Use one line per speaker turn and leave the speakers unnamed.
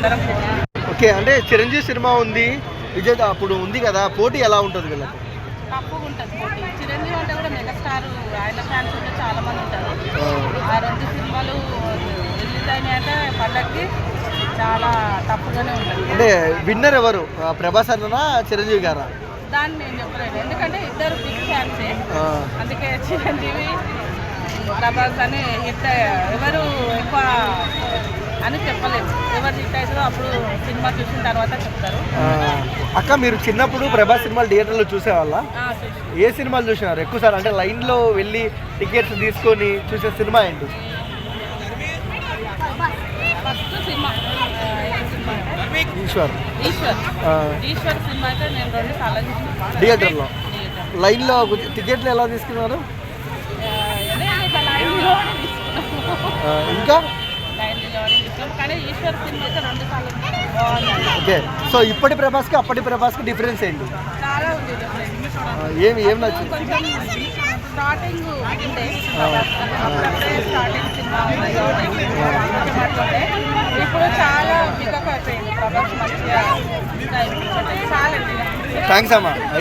అందరం.
ఓకే, అంటే చిరంజీవి సినిమా ఉంది, విజయ్ అప్పుడు ఉంది కదా, పోటీ ఎలా ఉంటుంది వీళ్ళకి?
తక్కువగా ఉంటుంది పోటీ. చిరంజీవి అంటే కూడా మెగాస్టార్, ఆయన ఫ్యాన్స్ ఉంటే చాలా మంది ఉంటారు. ఆ రెండు సినిమాలు రిలీజ్ అయినాయంటే పండగకి చాలా తప్పుగానే ఉంటుంది.
అంటే విన్నర్ ఎవరు, ప్రభాస్ అన్ననా చిరంజీవి గారా?
దాన్ని నేను చెప్పలేను, ఎందుకంటే ఇద్దరు బిగ్ ఫ్యాన్సే. అందుకే చిరంజీవి ప్రభాస్ అని హిట్ ఎవరు ఎక్కువ అని చెప్పలేదు. ఎవరు హిట్ అవుతుందో అప్పుడు సినిమా చూసిన తర్వాత చెప్తారు.
అక్క, మీరు చిన్నప్పుడు ప్రభాస్ సినిమాలు థియేటర్లో చూసేవాళ్ళ? ఏ సినిమాలు చూసినారు ఎక్కువసారి? అంటే లైన్లో వెళ్ళి టికెట్స్ తీసుకొని చూసే సినిమా ఏంటి?
First cinema
Eeswar.
Eeswar cinema అయితే నేను 2 సార్లు చూసాను
థియేటర్లో. లైన్లో టికెట్లు ఎలా తీసుకున్నారు? ఇంకా
కానీ ఈశ్వర్ సినిమా అయితే 2 సార్లు బాగుంది.
ఓకే, సో ఇప్పటి ప్రభాస్కి అప్పటి ప్రభాస్కి డిఫరెన్స్ ఏంటి?
చాలా ఉంది డిఫరెన్స్.
ఏం నచ్చింది?
కొంచెం స్టార్టింగ్ ఉండే అప్పుడప్పుడే స్టార్టింగ్ సినిమా ఇప్పుడు చాలా పికప్ అయిపోయింది. ప్రభాస్ మంచిగా చాలా
థ్యాంక్స్ అమ్మా.